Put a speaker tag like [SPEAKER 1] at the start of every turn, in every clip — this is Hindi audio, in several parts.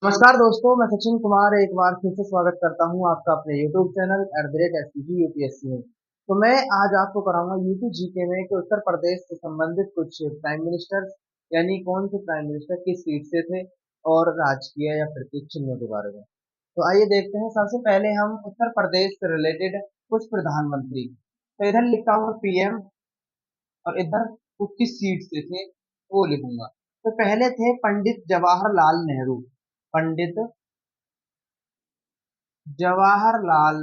[SPEAKER 1] नमस्कार दोस्तों, मैं सचिन कुमार एक बार फिर से स्वागत करता हूं आपका अपने YouTube चैनल @SCG UPSC में। तो मैं आज आपको कराऊंगा यूपी जीके में कि उत्तर प्रदेश से संबंधित कुछ प्राइम मिनिस्टर यानी कौन से प्राइम मिनिस्टर किस सीट से थे और राजकीय या प्रतीक चिन्हों के बारे में। तो आइए देखते हैं। सबसे पहले हम उत्तर प्रदेश से रिलेटेड कुछ प्रधानमंत्री। तो इधर लिखा हूँ पीएम और इधर वो किस सीट से थे वो लिखूंगा। तो पहले थे पंडित जवाहरलाल नेहरू। पंडित जवाहरलाल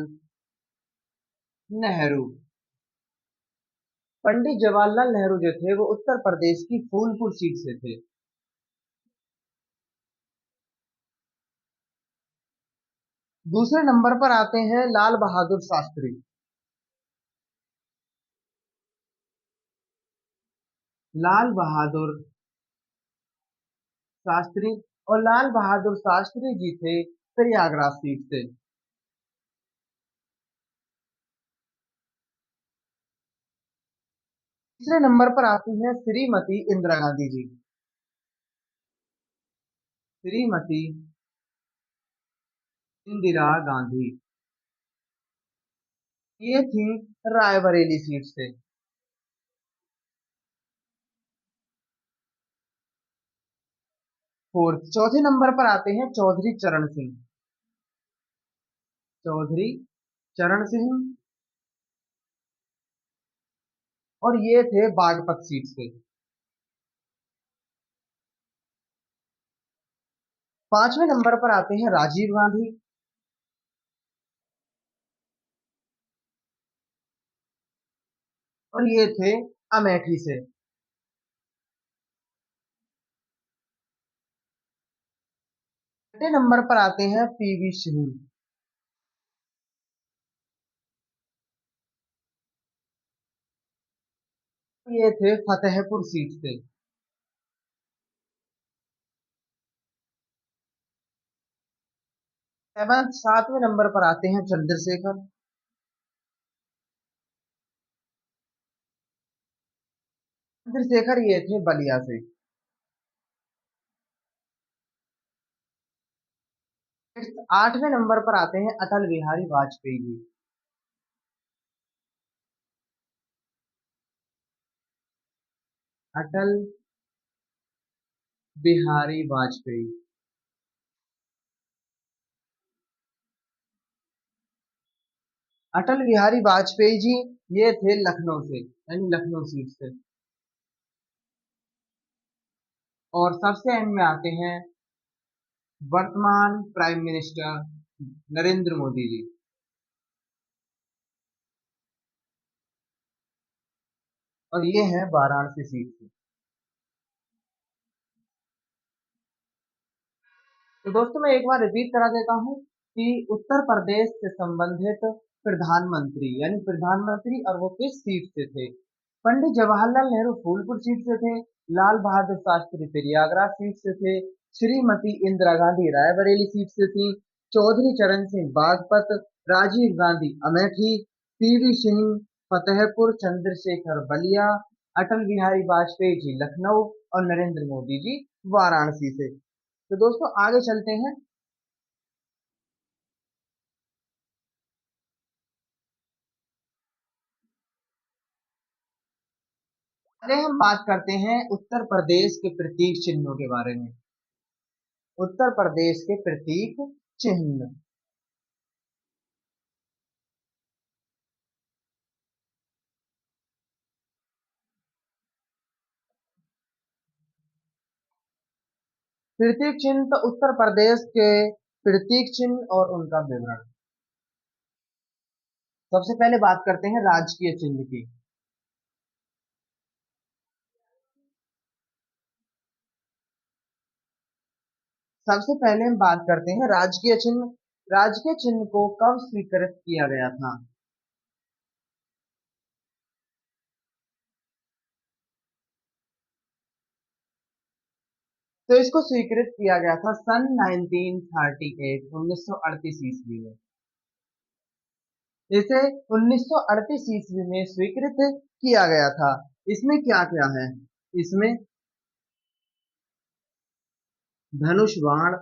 [SPEAKER 1] नेहरू। पंडित जवाहरलाल नेहरू जो थे वो उत्तर प्रदेश की फूलपुर सीट से थे। दूसरे नंबर पर आते हैं लाल बहादुर शास्त्री। लाल बहादुर शास्त्री। और लाल बहादुर शास्त्री जी थे प्रयागराज सीट से। तीसरे नंबर पर आती हैं श्रीमती इंदिरा गांधी जी। श्रीमती इंदिरा गांधी ये थी रायबरेली सीट से। फोर्थ चौथे नंबर पर आते हैं चौधरी चरण सिंह। चौधरी चरण सिंह और ये थे बागपत सीट से। पांचवें नंबर पर आते हैं राजीव गांधी। और ये थे अमेठी से। छठे नंबर पर आते हैं पीवी सिंह। ये थे फतेहपुर सीट से। सेवन सातवें नंबर पर आते हैं चंद्रशेखर। चंद्रशेखर ये थे बलिया से। आठवें नंबर पर आते हैं अटल बिहारी वाजपेयी जी। अटल बिहारी वाजपेयी। अटल बिहारी वाजपेयी जी ये थे लखनऊ से यानी लखनऊ सीट से। और सबसे एंड में आते हैं वर्तमान प्राइम मिनिस्टर नरेंद्र मोदी जी। और ये है वाराणसी सीट से। तो दोस्तों मैं एक बार रिपीट करा देता हूँ कि उत्तर प्रदेश से संबंधित प्रधानमंत्री यानी प्रधानमंत्री और वो किस सीट से थे। पंडित जवाहरलाल नेहरू फूलपुर सीट से थे। लाल बहादुर शास्त्री प्रयागराज सीट से थे। श्रीमती इंदिरा गांधी रायबरेली सीट से थी। चौधरी चरण सिंह बागपत। राजीव गांधी अमेठी। पीवी सिंह फतेहपुर। चंद्रशेखर बलिया। अटल बिहारी वाजपेयी जी लखनऊ और नरेंद्र मोदी जी वाराणसी से। तो दोस्तों आगे चलते हैं। अरे हम बात करते हैं उत्तर प्रदेश के प्रतीक चिन्हों के बारे में। उत्तर प्रदेश के प्रतीक चिन्ह। प्रतीक चिन्ह तो उत्तर प्रदेश के प्रतीक चिन्ह और उनका विवरण। सबसे पहले बात करते हैं राजकीय चिन्ह की। सबसे पहले हम बात करते हैं राजकीय चिन्ह। राजकीय चिन्ह को कब स्वीकृत किया गया था। तो इसको स्वीकृत किया गया था सन 1938 1938 ईस्वी में। इसे 1938 ईस्वी में स्वीकृत किया गया था। इसमें क्या क्या है। इसमें धनुष बाण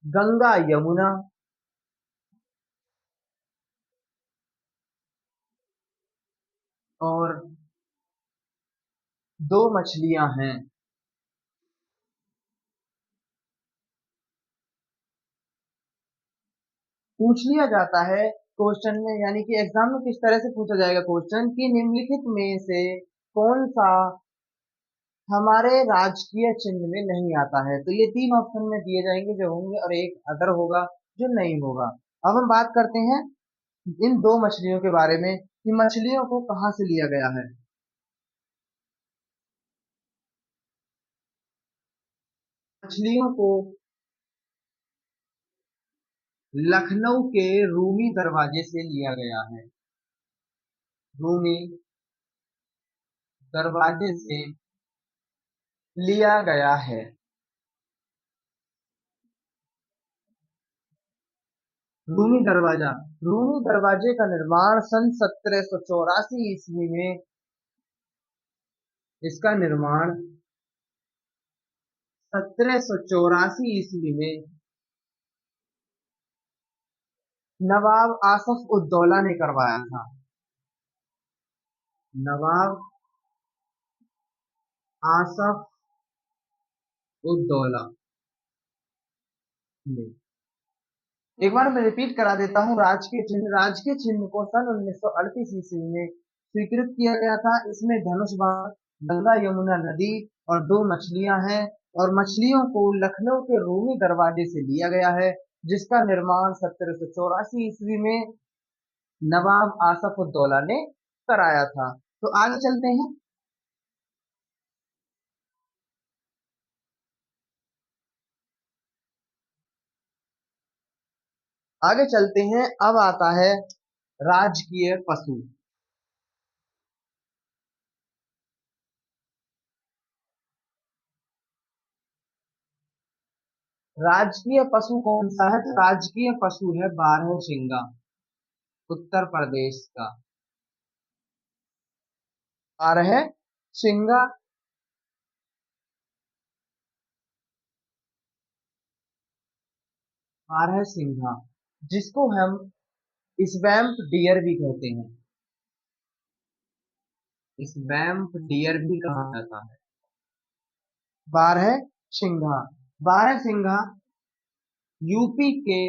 [SPEAKER 1] गंगा यमुना और दो मछलियां हैं। पूछ लिया जाता है क्वेश्चन में, यानी कि एग्जाम में किस तरह से पूछा जाएगा क्वेश्चन कि निम्नलिखित में से कौन सा हमारे राजकीय चिन्ह में नहीं आता है। तो ये तीन ऑप्शन में दिए जाएंगे जो होंगे, और एक अदर होगा जो नहीं होगा। अब हम बात करते हैं इन दो मछलियों के बारे में कि मछलियों को कहाँ से लिया गया है। मछलियों को लखनऊ के रूमी दरवाजे से लिया गया है। रूमी दरवाजे से लिया गया है। रूमी दरवाजा, रूमी दरवाजे का निर्माण सन 1784 ईस्वी में, इसका निर्माण 1784 ईस्वी में नवाब आसफ उद्दौला ने करवाया था। नवाब आसफ उद्दौला ने, एक बार मैं रिपीट करा देता हूँ, राजकीय चिन्ह को सन 1938 ईस्वी में स्वीकृत किया गया था। इसमें धनुष बाण, गंगा यमुना नदी और दो मछलियां हैं। और मछलियों को लखनऊ के रूमी दरवाजे से लिया गया है, जिसका निर्माण 1784 ईस्वी में नवाब आसफ उद्दौला ने कराया था। तो आगे चलते हैं। आगे चलते हैं, अब आता है राजकीय पशु। राजकीय पशु कौन सा है? तो राजकीय पशु है बारहसिंगा, उत्तर प्रदेश का। बारहसिंगा, बारहसिंघा, जिसको हम स्वैम्प डियर भी कहते हैं। स्वैम्प डियर भी कहा जाता है। बारहसिंघा, बारहसिंघा यूपी के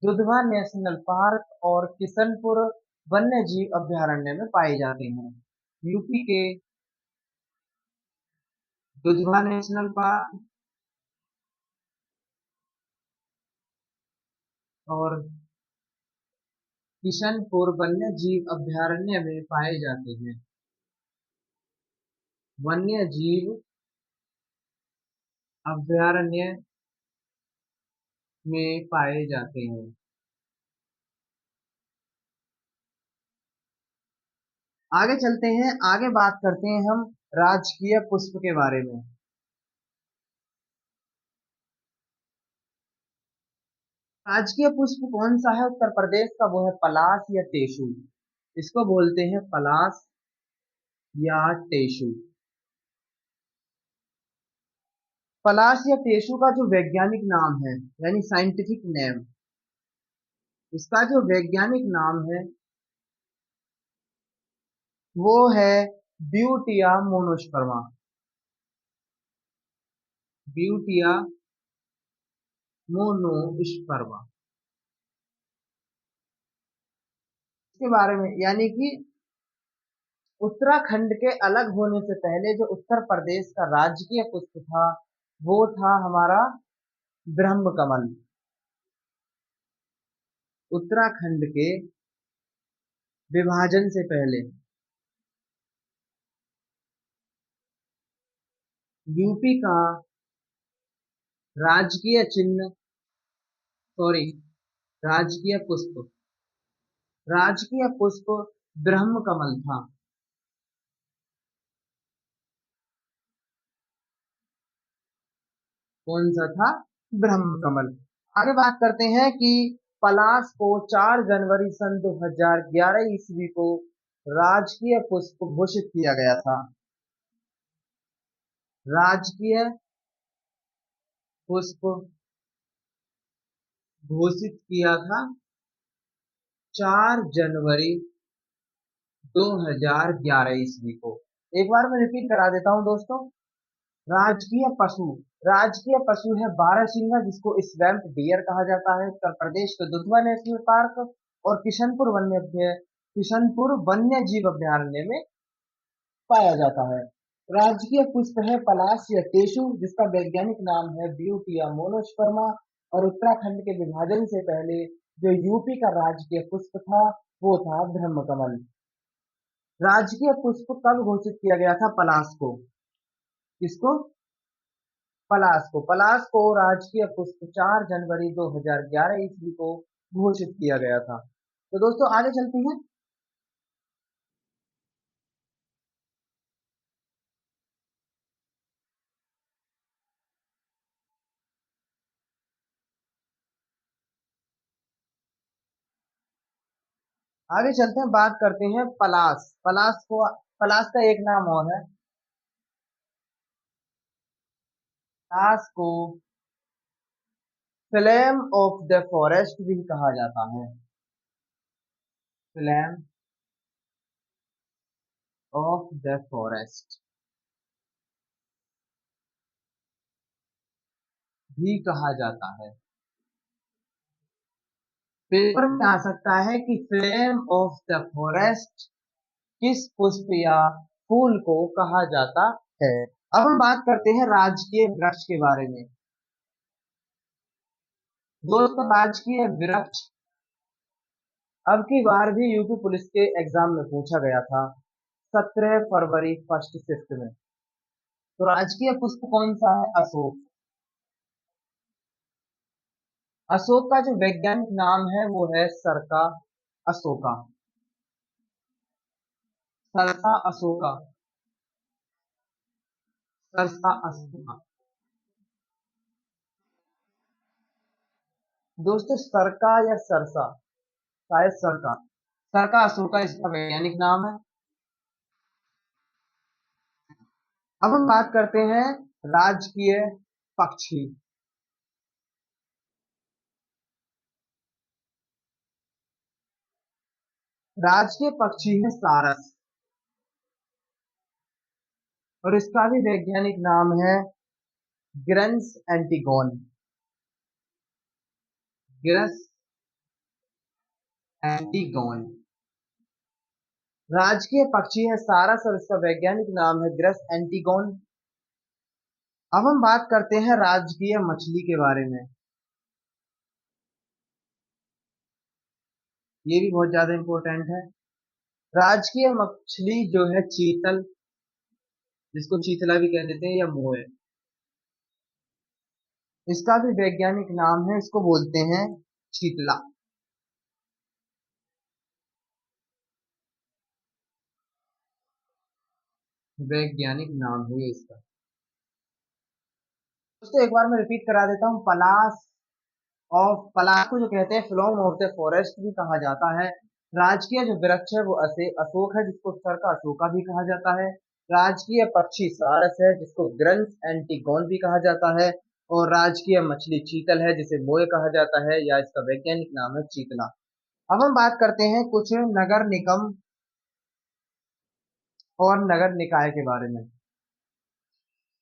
[SPEAKER 1] दुधवा नेशनल पार्क और किशनपुर वन्य जीव अभयारण्य में पाए जाते हैं। यूपी के दुधवा नेशनल पार्क और किशनपुर वन्य जीव अभयारण्य में पाए जाते हैं। वन्य जीव अभयारण्य में पाए जाते हैं। आगे चलते हैं, आगे बात करते हैं हम राजकीय पुष्प के बारे में। राजकीय पुष्प कौन सा है उत्तर प्रदेश का? वो है पलाश या टेसू। इसको बोलते हैं पलाश या टेसू। पलाश या टेसू का जो वैज्ञानिक नाम है, यानी साइंटिफिक नेम, इसका जो वैज्ञानिक नाम है वो है ब्यूटिया मोनोस्पर्मा। Butea monosperma. इसके बारे में, यानी कि उत्तराखंड के अलग होने से पहले जो उत्तर प्रदेश का राजकीय पुष्प था वो था हमारा ब्रह्म कमल। उत्तराखंड के विभाजन से पहले यूपी का राजकीय चिन्ह, सॉरी, राजकीय पुष्प, राजकीय पुष्प ब्रह्म कमल था। कौन सा था? ब्रह्म कमल। आगे बात करते हैं कि पलाश को 4 जनवरी सन 2011 ईस्वी को राजकीय पुष्प घोषित किया गया था। राजकीय पुष्प घोषित किया था 4 जनवरी 2011 ईस्वी को। एक बार मैं रिपीट करा देता हूं दोस्तों। राजकीय पशु, राजकीय पशु है बारहसिंगा, जिसको स्वैम्प डियर कहा जाता है, उत्तर प्रदेश के दुधवा नेशनल पार्क और किशनपुर वन्य जीव अभयारण्य में पाया जाता है। राजकीय पुष्प है पलाश या टेसु, जिसका वैज्ञानिक नाम है ब्यूटिया मोनोस्पर्मा, और उत्तराखंड के विभाजन से पहले जो यूपी का राजकीय पुष्प था वो था ब्रह्मकमल। राजकीय पुष्प कब घोषित किया गया था? पलाश को। किसको? पलाश को राजकीय पुष्प 4 जनवरी 2011 ईस्वी को घोषित किया गया था। तो दोस्तों आगे चलते हैं। आगे चलते हैं, बात करते हैं पलाश का एक नाम और है। पलाश को फ्लेम ऑफ द फॉरेस्ट भी कहा जाता है। फ्लेम ऑफ द फॉरेस्ट भी कहा जाता है। पेपर में आ सकता है कि फ्लेम ऑफ द फॉरेस्ट किस पुष्प या फूल को कहा जाता है। अब हम बात करते हैं राजकीय वृक्ष के बारे में। दोस्तों राजकीय वृक्ष अब की बार भी यूपी पुलिस के एग्जाम में पूछा गया था, 17 फरवरी फर्स्ट शिफ्ट में। तो राजकीय पुष्प कौन सा है? अशोक। अशोक का जो वैज्ञानिक नाम है वो है सरका अशोका। सरका अशोका। सरका अशोका। दोस्तों सरका या सरसा, शायद सरका। सरका अशोका इसका वैज्ञानिक नाम है। अब हम बात करते हैं राजकीय पक्षी। राजकीय पक्षी है सारस, और इसका भी वैज्ञानिक नाम है गिरंस एंटीगोन। गिरस एंटीगोन राजकीय पक्षी है सारस, और इसका वैज्ञानिक नाम है गिरस एंटीगोन। अब हम बात करते हैं राजकीय मछली के बारे में। ये भी बहुत ज्यादा इंपॉर्टेंट है। राजकीय मछली जो है चीतल, जिसको चीतला भी कह देते हैं, या मोए। इसका भी वैज्ञानिक नाम है, इसको बोलते हैं चीतला। वैज्ञानिक नाम है ये इसका। दोस्तों एक बार मैं रिपीट करा देता हूँ। पलाश को जो कहते हैं फ्लोम ऑफ द फॉरेस्ट भी कहा जाता है। राजकीय जो वृक्ष है वो अशोक है, जिसको सर का अशोका भी कहा जाता है। राजकीय पक्षी सारस है, जिसको ग्रंस एंटीगोन भी कहा जाता है। और राजकीय मछली चीतल है, जिसे मोए कहा जाता है, या इसका वैज्ञानिक नाम है चीतला। अब हम बात करते हैं कुछ नगर निगम और नगर निकाय के बारे में।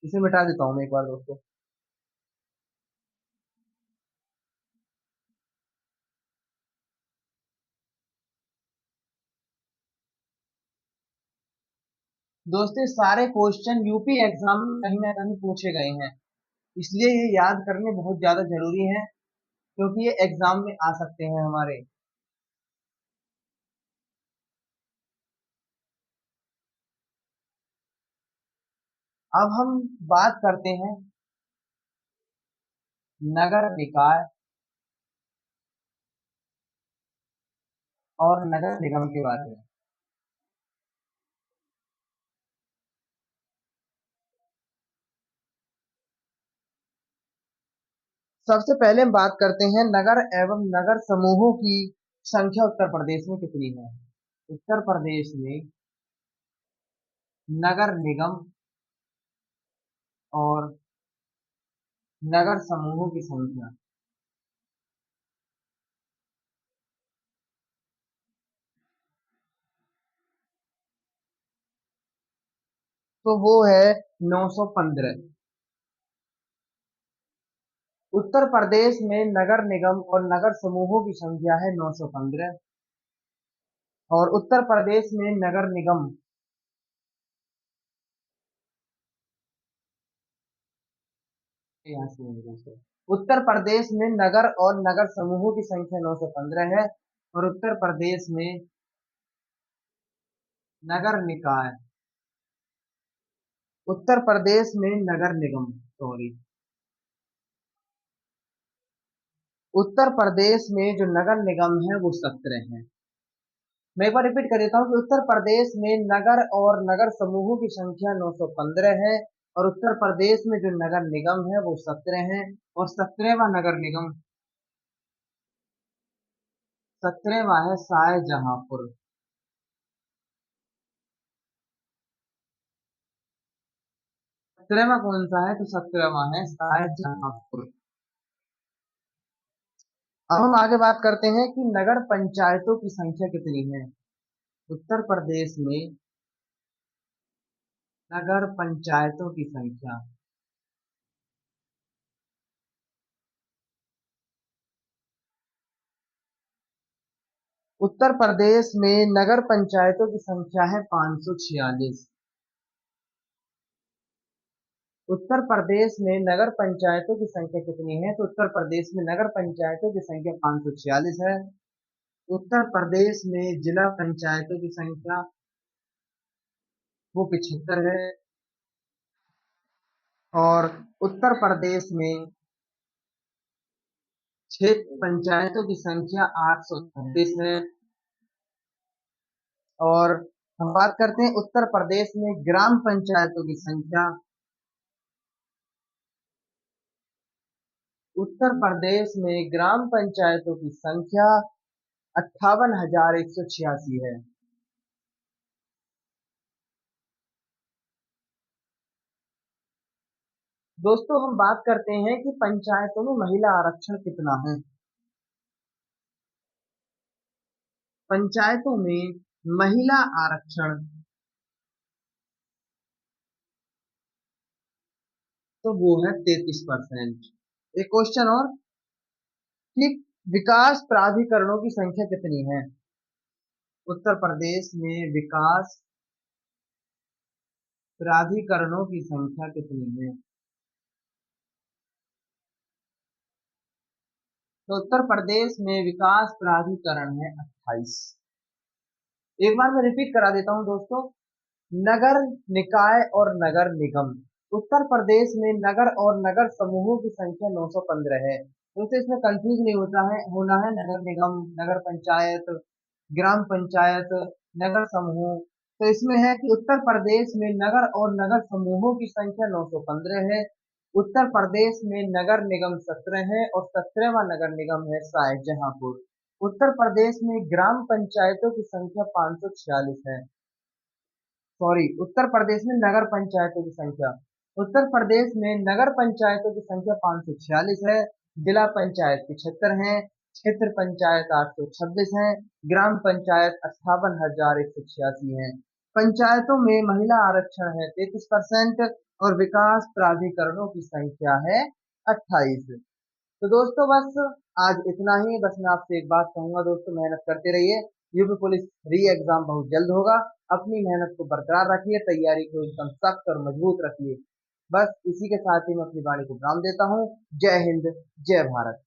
[SPEAKER 1] इसे मिटा देता हूँ मैं एक बार दोस्तों। दोस्तों सारे क्वेश्चन यूपी एग्जाम में कहीं ना कहीं पूछे गए हैं, इसलिए ये याद करने बहुत ज्यादा जरूरी है, क्योंकि ये एग्जाम में आ सकते हैं हमारे। अब हम बात करते हैं नगर निकाय और नगर निगम के बारे में। सबसे पहले हम बात करते हैं नगर एवं नगर समूहों की संख्या उत्तर प्रदेश में कितनी है। उत्तर प्रदेश में नगर निगम और नगर समूहों की संख्या तो वो है 915। उत्तर प्रदेश में नगर निगम और नगर समूहों की संख्या है 915। और उत्तर प्रदेश में नगर निगम, यहाँ से यहाँ से। उत्तर प्रदेश में नगर और नगर समूहों की संख्या 915 है। और उत्तर प्रदेश में नगर निकाय, उत्तर प्रदेश में नगर निगम, सॉरी, उत्तर प्रदेश में जो नगर निगम है वो 17 है। मैं एक बार रिपीट कर देता हूँ कि उत्तर प्रदेश में नगर और नगर समूहों की संख्या 915 है। और उत्तर प्रदेश में जो नगर निगम है वो 17 है। और 17वां नगर निगम, 17वां है शाहजहांपुर। 17वां कौन सा है? तो 17वां है शाहजहांपुर। अब हम आगे बात करते हैं कि नगर पंचायतों की संख्या कितनी है। उत्तर प्रदेश में नगर पंचायतों की संख्या, उत्तर प्रदेश में नगर पंचायतों की संख्या है 546। उत्तर प्रदेश में नगर पंचायतों की संख्या कितनी है? तो उत्तर प्रदेश में नगर पंचायतों की संख्या 546 है। उत्तर प्रदेश में जिला पंचायतों की संख्या वो 75 है। और उत्तर प्रदेश में क्षेत्र पंचायतों की संख्या 836 है। और हम बात करते हैं उत्तर प्रदेश में ग्राम पंचायतों की संख्या। उत्तर प्रदेश में ग्राम पंचायतों की संख्या 58,186 है। दोस्तों हम बात करते हैं कि पंचायतों में महिला आरक्षण कितना है। पंचायतों में महिला आरक्षण, तो वो है 33%। एक क्वेश्चन और कि विकास प्राधिकरणों की संख्या कितनी है। उत्तर प्रदेश में विकास प्राधिकरणों की संख्या कितनी है? तो उत्तर प्रदेश में विकास प्राधिकरण है 28। एक बार मैं रिपीट करा देता हूं दोस्तों। नगर निकाय और नगर निगम, उत्तर प्रदेश में नगर और नगर समूहों की संख्या 915 है। दोस्तों इसमें कंफ्यूज नहीं होना है। नगर निगम, नगर पंचायत, ग्राम पंचायत, नगर समूह। तो इसमें है कि उत्तर प्रदेश में नगर और नगर समूहों की संख्या 915 है। उत्तर प्रदेश में नगर निगम 17 है। और 17वां नगर निगम है शाहजहांपुर। उत्तर प्रदेश में ग्राम पंचायतों की संख्या 546 है। सॉरी, उत्तर प्रदेश में नगर पंचायतों की संख्या, उत्तर प्रदेश में नगर पंचायतों की संख्या 546 है। जिला पंचायत 75 है। क्षेत्र पंचायत 826 है। ग्राम पंचायत 58,186 है। पंचायतों में महिला आरक्षण है 33%। और विकास प्राधिकरणों की संख्या है 28। तो दोस्तों बस आज इतना ही। बस मैं आपसे एक बात कहूंगा दोस्तों, मेहनत करते रहिए। यूपी पुलिस री एग्जाम बहुत जल्द होगा। अपनी मेहनत को बरकरार रखिए, तैयारी को एकदम सख्त और मजबूत रखिए। बस इसी के साथ ही मैं अपनी वाणी को विराम देता हूँ। जय हिंद, जय भारत।